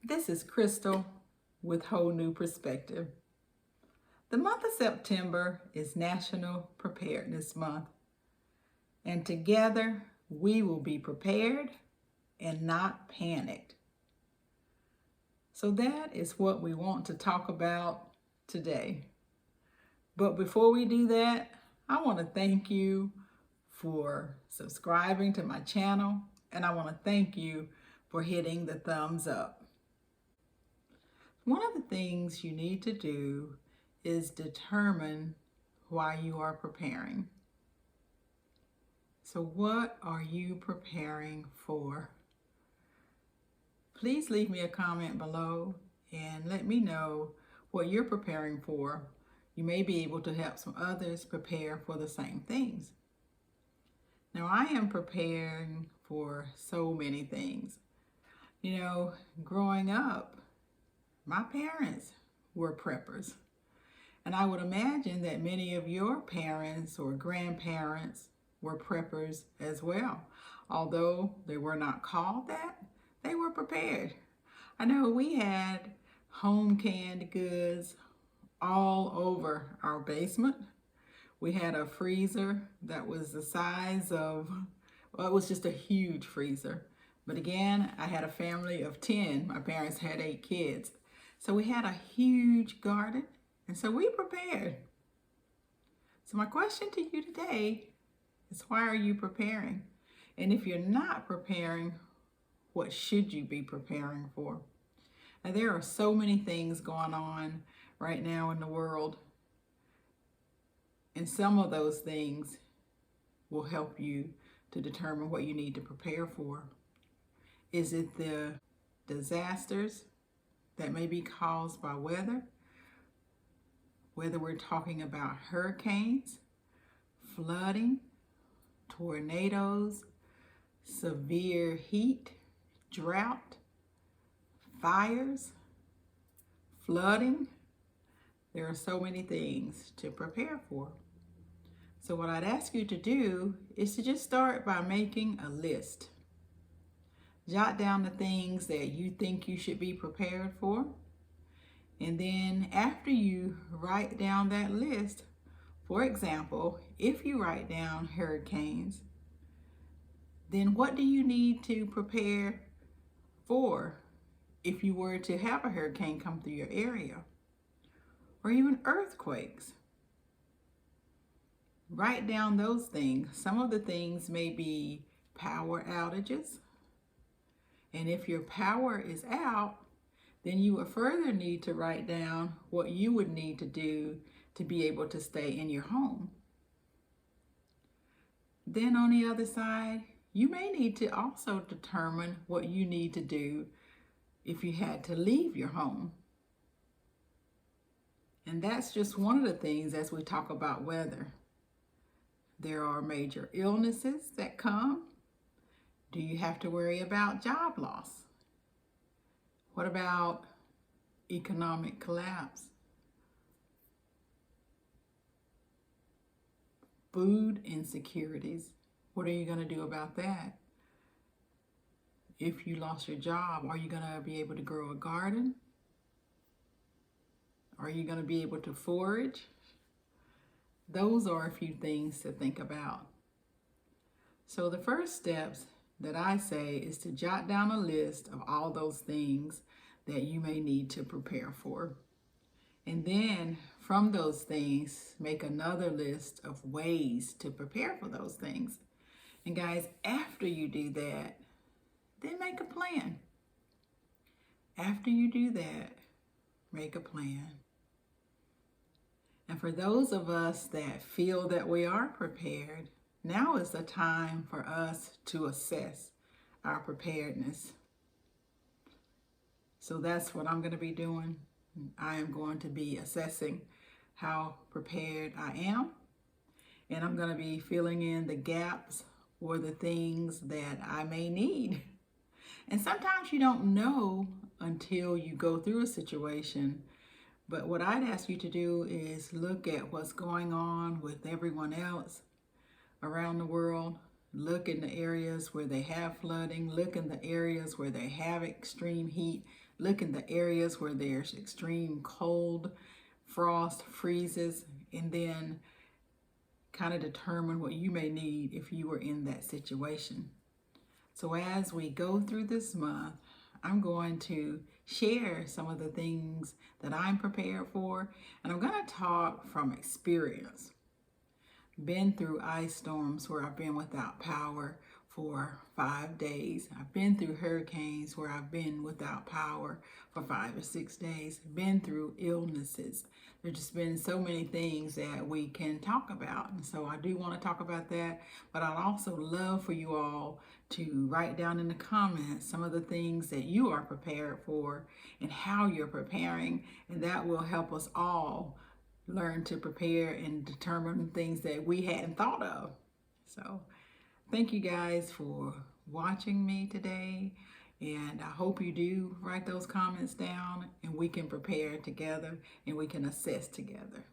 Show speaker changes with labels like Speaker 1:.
Speaker 1: This is Crystal with Whole New Perspective. The month of September is National Preparedness Month, and together we will be prepared and not panicked. So that is what we want to talk about today. But before we do that, I want to thank you for subscribing to my channel, and I want to thank you for hitting the thumbs up. One of the things you need to do is determine why you are preparing. So what are you preparing for? Please leave me a comment below and let me know what you're preparing for. You may be able to help some others prepare for the same things. Now, I am preparing for so many things. You know, growing up, my parents were preppers. And I would imagine that many of your parents or grandparents were preppers as well. Although they were not called that, they were prepared. I know we had home canned goods all over our basement. We had a freezer that was the size of, well, it was just a huge freezer. But again, I had a family of 10. My parents had 8 kids. So we had a huge garden, and so we prepared. So my question to you today is, why are you preparing? And if you're not preparing, what should you be preparing for? Now, there are so many things going on right now in the world, and some of those things will help you to determine what you need to prepare for. Is it the disasters that may be caused by weather, whether we're talking about hurricanes, flooding, tornadoes, severe heat, drought, fires, flooding? There are so many things to prepare for. So what I'd ask you to do is to just start by making a list. Jot down the things that you think you should be prepared for. And then after you write down that list, for example, if you write down hurricanes, then what do you need to prepare for if you were to have a hurricane come through your area? Or even earthquakes. Write down those things. Some of the things may be power outages. And if your power is out, then you will further need to write down what you would need to do to be able to stay in your home. Then on the other side, you may need to also determine what you need to do if you had to leave your home. And that's just one of the things as we talk about weather. There are major illnesses that come. Do you have to worry about job loss? What about economic collapse? Food insecurities. What are you going to do about that? If you lost your job, are you going to be able to grow a garden? Are you going to be able to forage? Those are a few things to think about. So the first steps that I say is to jot down a list of all those things that you may need to prepare for. And then from those things, make another list of ways to prepare for those things. And guys, after you do that, then make a plan. After you do that, make a plan. And for those of us that feel that we are prepared, now is the time for us to assess our preparedness. So that's what I'm going to be doing. I am going to be assessing how prepared I am. And I'm going to be filling in the gaps or the things that I may need. And sometimes you don't know until you go through a situation. But what I'd ask you to do is look at what's going on with everyone else around the world. Look in the areas where they have flooding. Look in the areas where they have extreme heat. look in the areas where there's extreme cold, frost, freezes, and then kind of determine what you may need if you were in that situation. So as we go through this month, I'm going to share some of the things that I'm prepared for, and I'm going to talk from experience. Been through ice storms where I've been without power for 5 days. I've been through hurricanes where I've been without power for 5 or 6 days. Been through illnesses. There's just been so many things that we can talk about. And so I do want to talk about that, but I'd also love for you all to write down in the comments some of the things that you are prepared for and how you're preparing, and that will help us all learn to prepare and determine things that we hadn't thought of. So thank you guys for watching me today, and I hope you do write those comments down and we can prepare together and we can assess together.